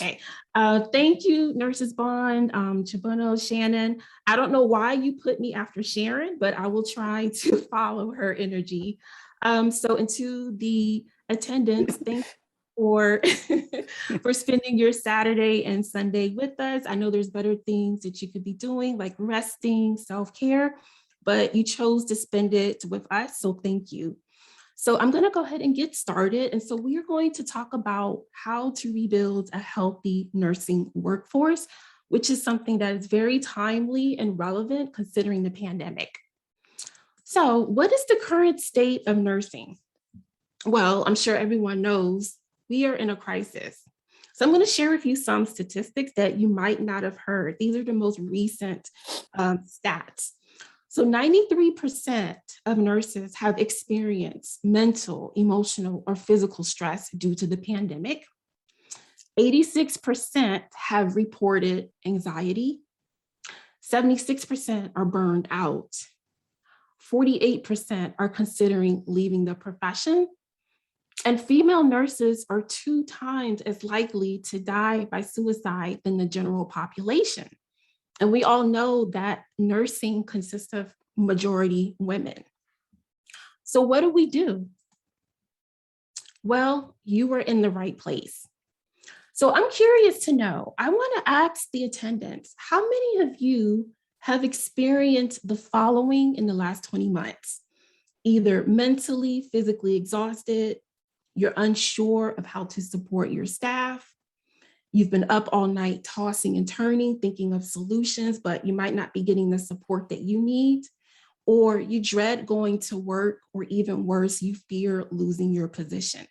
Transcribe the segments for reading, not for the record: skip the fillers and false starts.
Okay. Thank you, NursesBond, Chabono, Shannon. I don't know why you put me after Sharon, but I will try to follow her energy. So into the attendants, thank you for, for spending your Saturday and Sunday with us. I know there's better things that you could be doing, like resting, self-care, but you chose to spend it with us, so thank you. So I'm going to go ahead and get started. And so we are going to talk about how to rebuild a healthy nursing workforce, which is something that is very timely and relevant considering the pandemic. So what is the current state of nursing? Well, I'm sure everyone knows we are in a crisis. So I'm going to share with you some statistics that you might not have heard. These are the most recent stats. So 93% of nurses have experienced mental, emotional, or physical stress due to the pandemic. 86% have reported anxiety. 76% are burned out. 48% are considering leaving the profession. And female nurses are 2 times as likely to die by suicide than the general population. And we all know that nursing consists of majority women. So what do? Well, you were in the right place. So I'm curious to know, I want to ask the attendants, how many of you have experienced the following in the last 20 months? Either mentally, physically exhausted, you're unsure of how to support your staff, you've been up all night tossing and turning, thinking of solutions, but you might not be getting the support that you need, or you dread going to work, or even worse, you fear losing your position.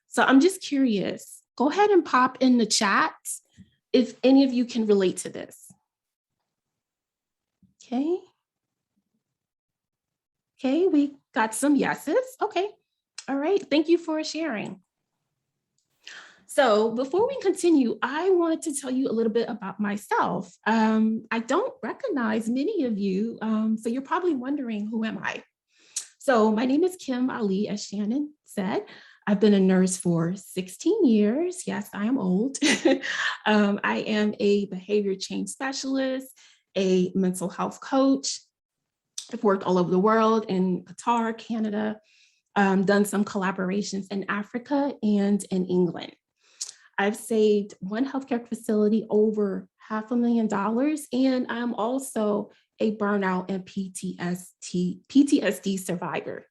So I'm just curious, go ahead and pop in the chat if any of you can relate to this. Okay. Okay, we got some yeses. Okay. All right, thank you for sharing. So before we continue, I wanted to tell you a little bit about myself. I don't recognize many of you, so you're probably wondering, who am I? So my name is Kim Ali, as Shannon said. I've been a nurse for 16 years. Yes, I am old. I am a behavior change specialist, a mental health coach. I've worked all over the world in Qatar, Canada, done some collaborations in Africa and in England. I've saved one healthcare facility over $500,000, and I'm also a burnout and PTSD survivor.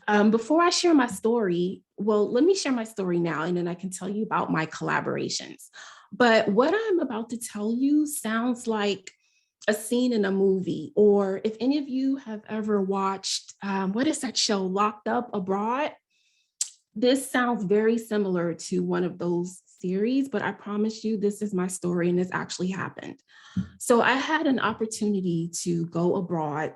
Before I share my story, well, let me share my story now, and then I can tell you about my collaborations. But what I'm about to tell you sounds like a scene in a movie, or if any of you have ever watched, what is that show, Locked Up Abroad? This sounds very similar to one of those series, but I promise you this is my story and this actually happened. So I had an opportunity to go abroad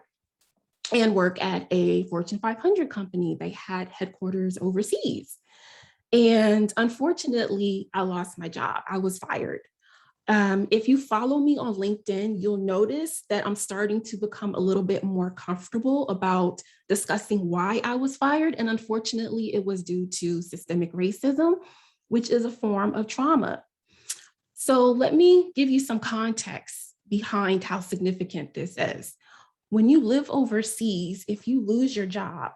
and work at a Fortune 500 company. They had headquarters overseas. And unfortunately, I lost my job. I was fired. If you follow me on LinkedIn, you'll notice that I'm starting to become a little bit more comfortable about discussing why I was fired. And unfortunately, it was due to systemic racism, which is a form of trauma. So let me give you some context behind how significant this is. When you live overseas, if you lose your job,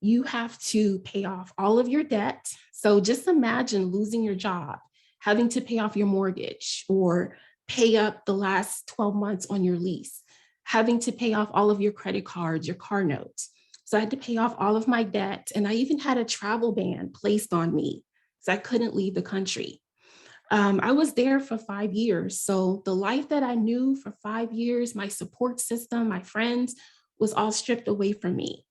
you have to pay off all of your debt. So just imagine losing your job, having to pay off your mortgage or pay up the last 12 months on your lease, having to pay off all of your credit cards, your car notes. So I had to pay off all of my debt. And I even had a travel ban placed on me, so I couldn't leave the country. I was there for 5 years. So the life that I knew for 5 years, my support system, my friends, was all stripped away from me.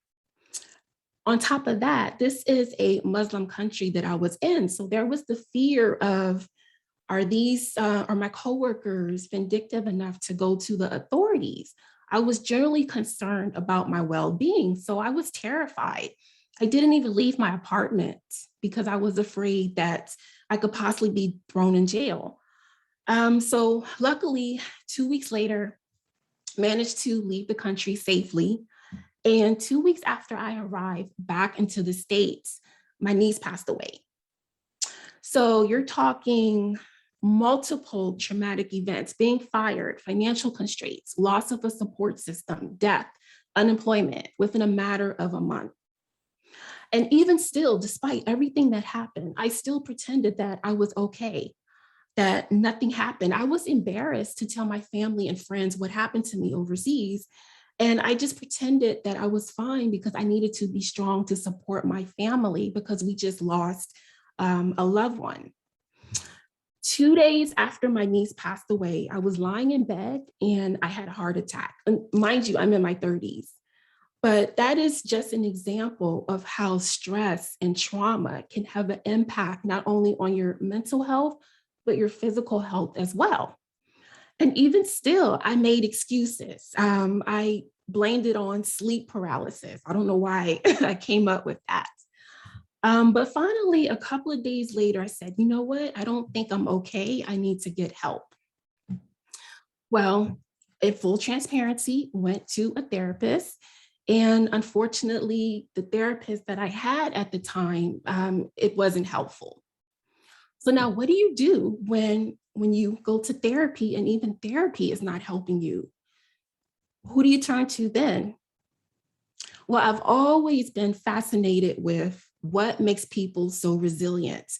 On top of that, this is a Muslim country that I was in. So there was the fear of, are my coworkers vindictive enough to go to the authorities? I was generally concerned about my well-being. So I was terrified. I didn't even leave my apartment because I was afraid that I could possibly be thrown in jail. So luckily, 2 weeks later, managed to leave the country safely. And 2 weeks after I arrived back into the States, my niece passed away. So you're talking multiple traumatic events, being fired, financial constraints, loss of a support system, death, unemployment within a matter of a month. And even still, despite everything that happened, I still pretended that I was okay, that nothing happened. I was embarrassed to tell my family and friends what happened to me overseas. And I just pretended that I was fine because I needed to be strong to support my family because we just lost a loved one. 2 days after my niece passed away, I was lying in bed and I had a heart attack. And mind you, I'm in my 30s. But that is just an example of how stress and trauma can have an impact not only on your mental health, but your physical health as well. And even still, I made excuses. I blamed it on sleep paralysis. I don't know why I came up with that. But finally, a couple of days later, I said, you know what? I don't think I'm okay. I need to get help. Well, in full transparency, went to a therapist. And unfortunately, the therapist that I had at the time, it wasn't helpful. So now what do you do when you go to therapy and even therapy is not helping you? Who do you turn to then? Well, I've always been fascinated with what makes people so resilient.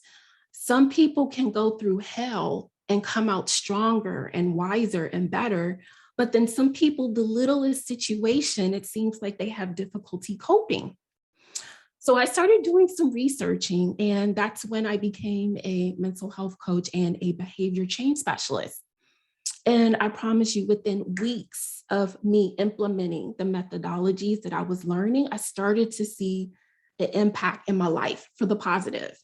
Some people can go through hell and come out stronger and wiser and better, but then some people, the littlest situation, it seems like they have difficulty coping. So I started doing some researching, and that's when I became a mental health coach and a behavior change specialist. And I promise you, within weeks of me implementing the methodologies that I was learning, I started to see the impact in my life for the positive.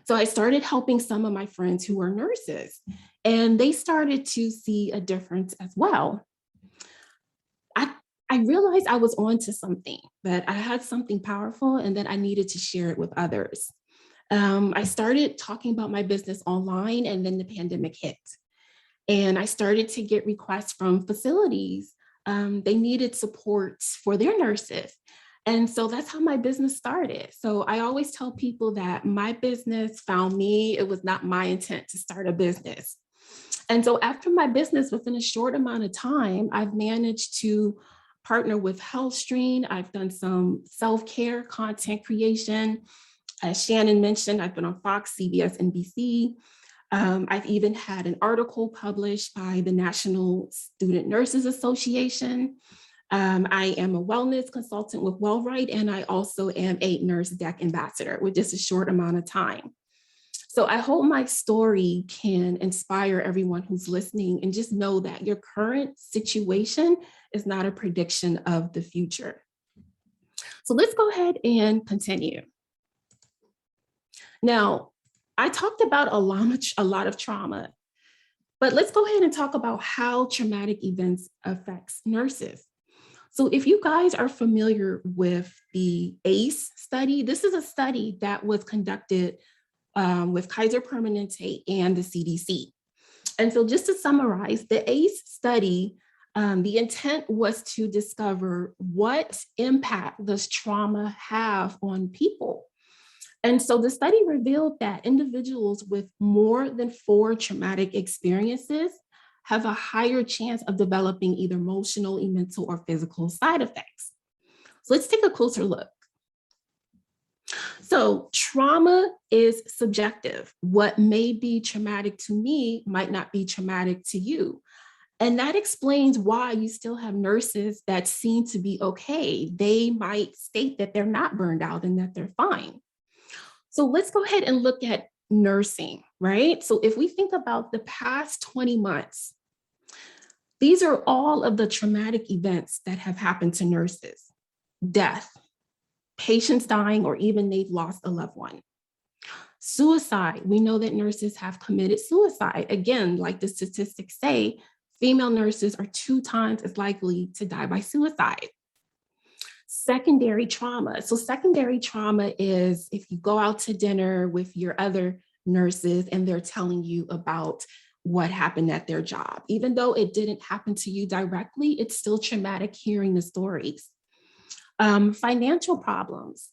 So I started helping some of my friends who were nurses, and they started to see a difference as well. I realized I was onto something, that I had something powerful and that I needed to share it with others. I started talking about my business online, and then the pandemic hit. And I started to get requests from facilities. They needed support for their nurses. And so that's how my business started. So I always tell people that my business found me. It was not my intent to start a business. And so after my business, within a short amount of time, I've managed to partner with HealthStream. I've done some self-care content creation. As Shannon mentioned, I've been on Fox, CBS, NBC. I've even had an article published by the National Student Nurses Association. I am a wellness consultant with WellRight, and I also am a nurse deck ambassador with just a short amount of time. So I hope my story can inspire everyone who's listening, and just know that your current situation is not a prediction of the future. So let's go ahead and continue. Now, I talked about a lot of trauma, but let's go ahead and talk about how traumatic events affects nurses. So if you guys are familiar with the ACE study, this is a study that was conducted with Kaiser Permanente and the CDC. And so just to summarize, the ACE study, the intent was to discover what impact does trauma have on people. And so the study revealed that individuals with more than 4 traumatic experiences have a higher chance of developing either emotional, mental, or physical side effects. So let's take a closer look. So trauma is subjective. What may be traumatic to me might not be traumatic to you. And that explains why you still have nurses that seem to be okay. They might state that they're not burned out and that they're fine. So let's go ahead and look at nursing, right? So if we think about the past 20 months, these are all of the traumatic events that have happened to nurses: death, patients dying, or even they've lost a loved one. Suicide, we know that nurses have committed suicide. Again, like the statistics say, female nurses are 2 times as likely to die by suicide. Secondary trauma. So secondary trauma is if you go out to dinner with your other nurses and they're telling you about what happened at their job. Even though it didn't happen to you directly, it's still traumatic hearing the stories. Financial problems.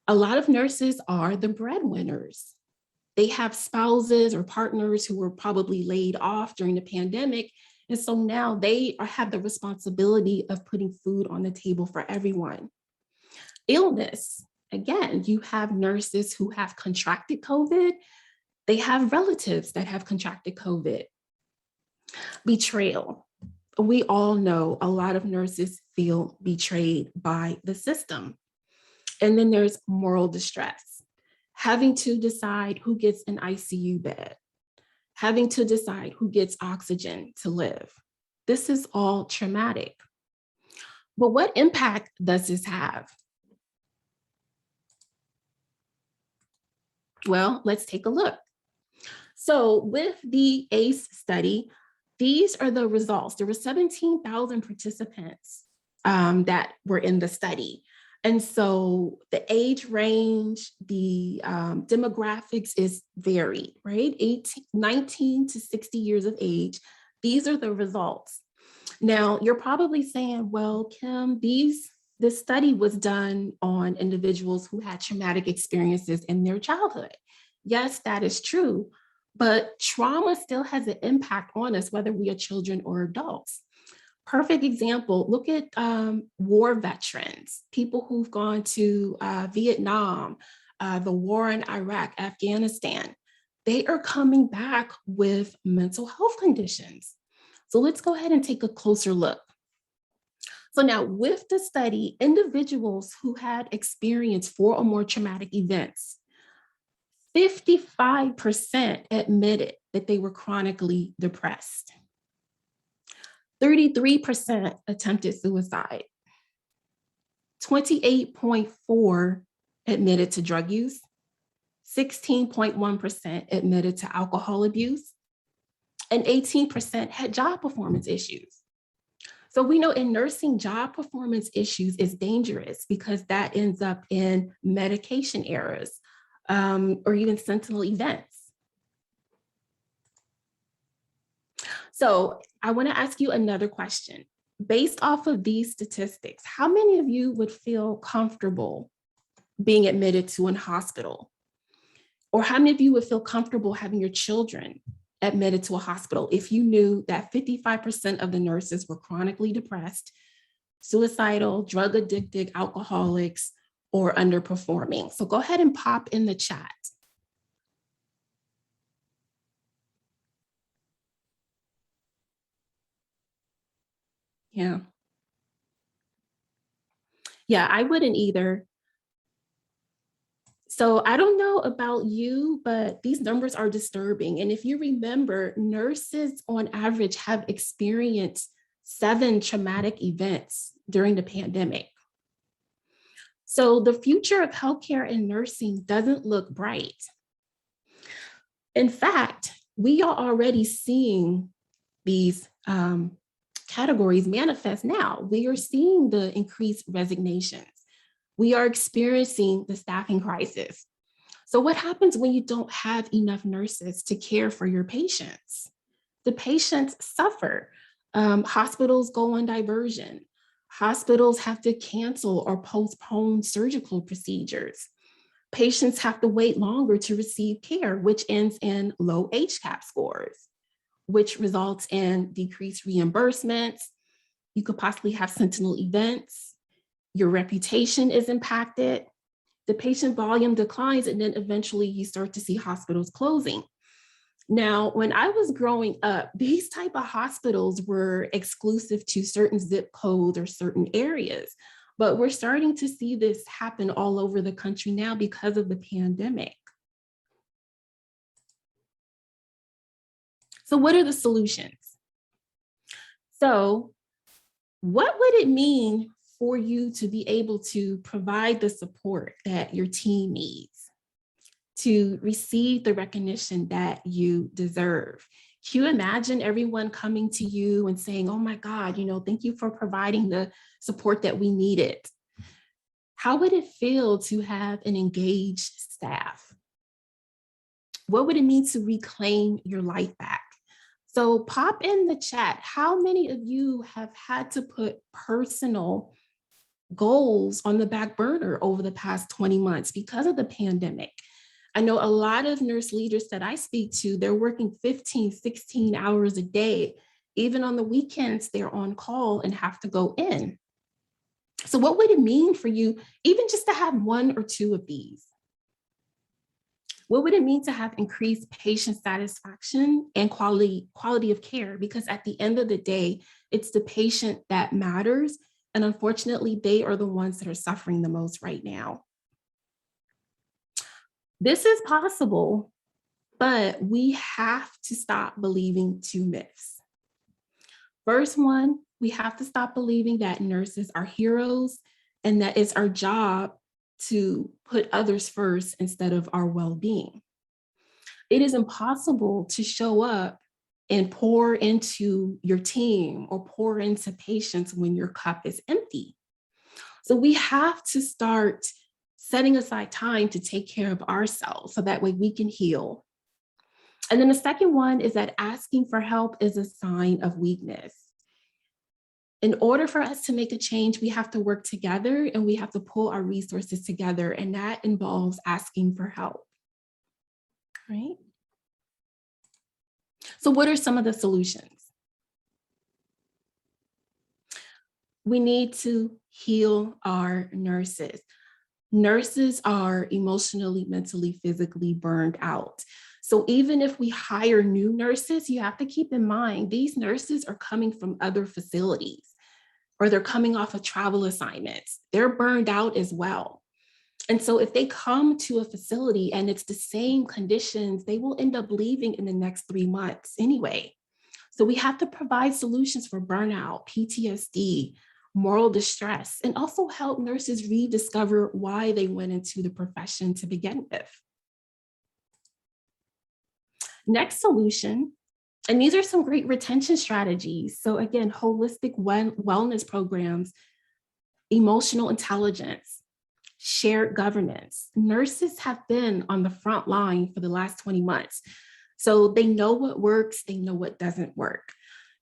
A lot of nurses are the breadwinners. They have spouses or partners who were probably laid off during the pandemic. And so now they have the responsibility of putting food on the table for everyone. Illness. Again, you have nurses who have contracted COVID. They have relatives that have contracted COVID. Betrayal. We all know a lot of nurses feel betrayed by the system. And then there's moral distress, having to decide who gets an ICU bed, having to decide who gets oxygen to live. This is all traumatic. But what impact does this have? Well, let's take a look. So with the ACE study, these are the results. There were 17,000 participants that were in the study. And so the age range, the demographics is varied, right? 19 to 60 years of age. These are the results. Now, you're probably saying, well, Kim, this study was done on individuals who had traumatic experiences in their childhood. Yes, that is true, but trauma still has an impact on us, whether we are children or adults. Perfect example, look at war veterans, people who've gone to Vietnam, the war in Iraq, Afghanistan. They are coming back with mental health conditions. So let's go ahead and take a closer look. So now with the study, individuals who had experienced 4 or more traumatic events, 55% admitted that they were chronically depressed. 33% attempted suicide. 28.4% admitted to drug use. 16.1% admitted to alcohol abuse. And 18% had job performance issues. So we know in nursing, job performance issues is dangerous because that ends up in medication errors or even sentinel events. So I want to ask you another question. Based off of these statistics, how many of you would feel comfortable being admitted to a hospital? Or how many of you would feel comfortable having your children admitted to a hospital if you knew that 55% of the nurses were chronically depressed, suicidal, drug addicted, alcoholics, or underperforming? So go ahead and pop in the chat. Yeah. Yeah, I wouldn't either. So I don't know about you, but these numbers are disturbing. And if you remember, nurses on average have experienced 7 traumatic events during the pandemic. So the future of healthcare and nursing doesn't look bright. In fact, we are already seeing these categories manifest now. We are seeing the increased resignations. We are experiencing the staffing crisis. So what happens when you don't have enough nurses to care for your patients? The patients suffer. Hospitals go on diversion. Hospitals have to cancel or postpone surgical procedures. Patients have to wait longer to receive care, which ends in low HCAHPS scores, which results in decreased reimbursements. You could possibly have sentinel events. Your reputation is impacted. The patient volume declines, and then eventually you start to see hospitals closing. Now, when I was growing up, these type of hospitals were exclusive to certain zip codes or certain areas, but we're starting to see this happen all over the country now because of the pandemic. So what are the solutions? So what would it mean for you to be able to provide the support that your team needs, to receive the recognition that you deserve? Can you imagine everyone coming to you and saying, oh my God, thank you for providing the support that we needed? How would it feel to have an engaged staff? What would it mean to reclaim your life back? So pop in the chat. How many of you have had to put personal goals on the back burner over the past 20 months because of the pandemic? I know a lot of nurse leaders that I speak to, they're working 15, 16 hours a day. Even on the weekends, they're on call and have to go in. So what would it mean for you, even just to have one or two of these? What would it mean to have increased patient satisfaction and quality of care? Because at the end of the day, it's the patient that matters. And unfortunately, they are the ones that are suffering the most right now. This is possible, but we have to stop believing two myths. First one, we have to stop believing that nurses are heroes and that it's our job to put others first instead of our well-being. It is impossible to show up and pour into your team or pour into patients when your cup is empty. So we have to start setting aside time to take care of ourselves so that way we can heal. And then the second one is that asking for help is a sign of weakness. In order for us to make a change, we have to work together and we have to pull our resources together, and that involves asking for help, right? So what are some of the solutions? We need to heal our nurses. Nurses are emotionally, mentally, physically burned out. So even if we hire new nurses, you have to keep in mind, these nurses are coming from other facilities or they're coming off of travel assignments. They're burned out as well. And so if they come to a facility and it's the same conditions, they will end up leaving in the next 3 months anyway. So we have to provide solutions for burnout, PTSD, moral distress, and also help nurses rediscover why they went into the profession to begin with. Next solution, and these are some great retention strategies. So again, holistic wellness programs, emotional intelligence, shared governance. Nurses have been on the front line for the last 20 months. So they know what works, they know what doesn't work.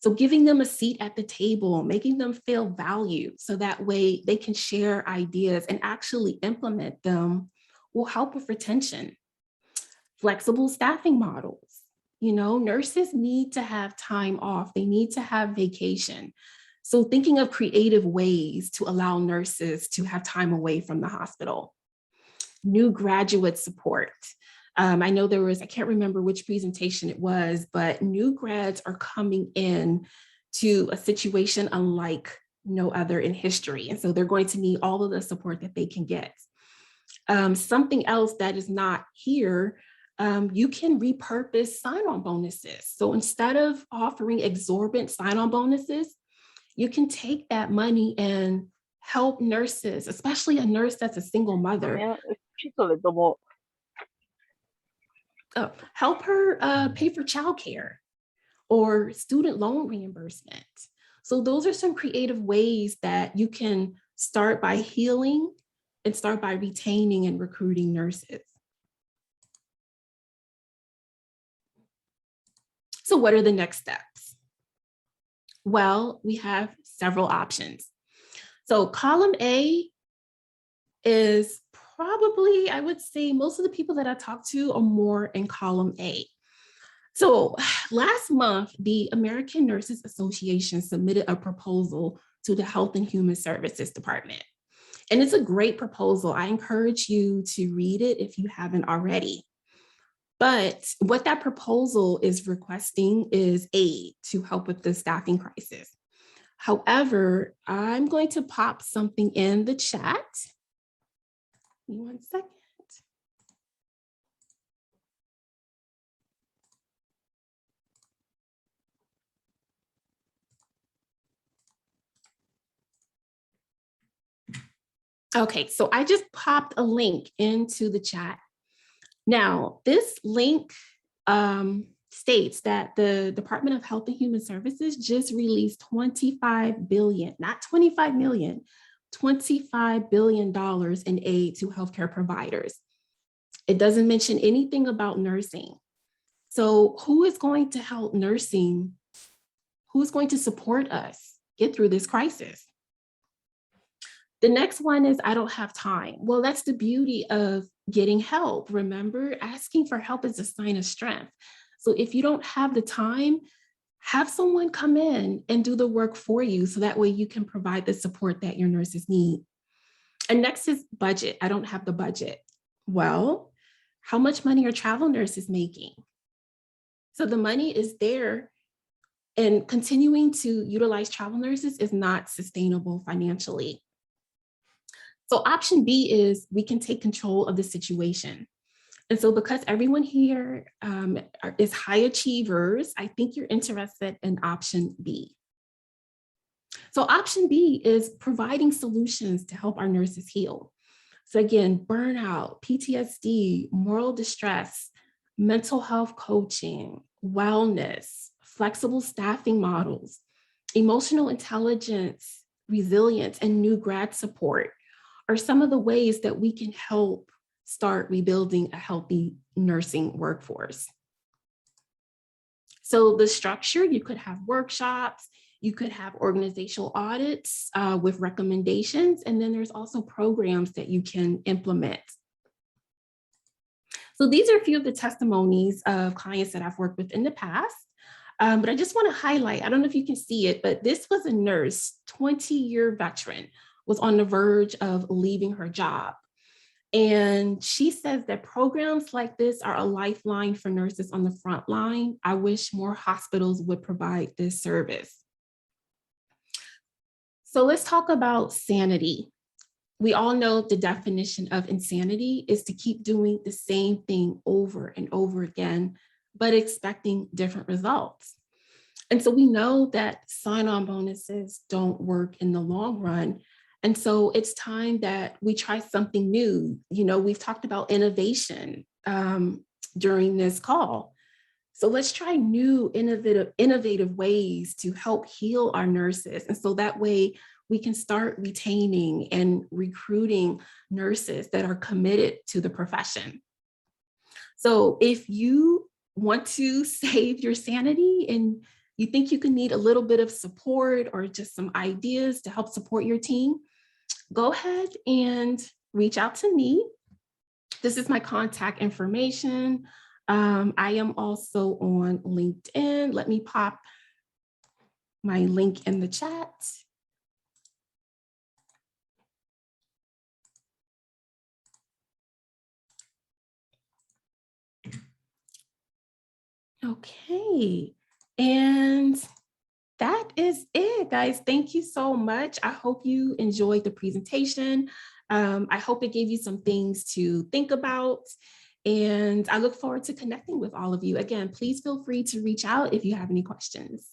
So giving them a seat at the table, making them feel valued so that way they can share ideas and actually implement them will help with retention. Flexible staffing models. You know, nurses need to have time off. They need to have vacation. So thinking of creative ways to allow nurses to have time away from the hospital. New graduate support. I know there was, I can't remember which presentation it was, but new grads are coming in to a situation unlike no other in history. And so they're going to need all of the support that they can get. Something else that is not here, you can repurpose sign-on bonuses. So instead of offering exorbitant sign-on bonuses, you can take that money and help nurses, especially a nurse that's a single mother. Help her pay for childcare or student loan reimbursement. So those are some creative ways that you can start by healing and start by retaining and recruiting nurses. So what are the next steps? Well, we have several options. So column A is probably, I would say most of the people that I talk to are more in column A. So last month, the American Nurses Association submitted a proposal to the Health and Human Services Department. And it's a great proposal. I encourage you to read it if you haven't already. But what that proposal is requesting is aid to help with the staffing crisis. However, I'm going to pop something in the chat. Give me 1 second. Okay, so I just popped a link into the chat. Now, this link states that the Department of Health and Human Services just released 25 billion, not 25 million, $25 billion in aid to healthcare providers. It doesn't mention anything about nursing. So who is going to help nursing? Who's going to support us get through this crisis? The next one is, I don't have time. Well, that's the beauty of getting help. Remember, asking for help is a sign of strength. So if you don't have the time, have someone come in and do the work for you so that way you can provide the support that your nurses need. And next is budget. I don't have the budget. Well, how much money are travel nurses making? So the money is there, and continuing to utilize travel nurses is not sustainable financially. So option B is we can take control of the situation. And so because everyone here is high achievers, I think you're interested in option B. So option B is providing solutions to help our nurses heal. So again, burnout, PTSD, moral distress, mental health coaching, wellness, flexible staffing models, emotional intelligence, resilience, and new grad support are some of the ways that we can help start rebuilding a healthy nursing workforce. So the structure, you could have workshops, you could have organizational audits with recommendations, and then there's also programs that you can implement. So these are a few of the testimonies of clients that I've worked with in the past. But I just want to highlight, I don't know if you can see it, but this was a nurse, 20-year veteran, was on the verge of leaving her job. And she says that programs like this are a lifeline for nurses on the front line. I wish more hospitals would provide this service. So let's talk about sanity. We all know the definition of insanity is to keep doing the same thing over and over again, but expecting different results. And so we know that sign-on bonuses don't work in the long run. And so it's time that we try something new. You know, we've talked about innovation during this call. So let's try new innovative ways to help heal our nurses. And so that way we can start retaining and recruiting nurses that are committed to the profession. So if you want to save your sanity and you think you can need a little bit of support or just some ideas to help support your team, go ahead and reach out to me. This is my contact information. I am also on LinkedIn. Let me pop my link in the chat. Okay, and that is it, guys. Thank you so much. I hope you enjoyed the presentation. I hope it gave you some things to think about, and I look forward to connecting with all of you. Again, please feel free to reach out if you have any questions.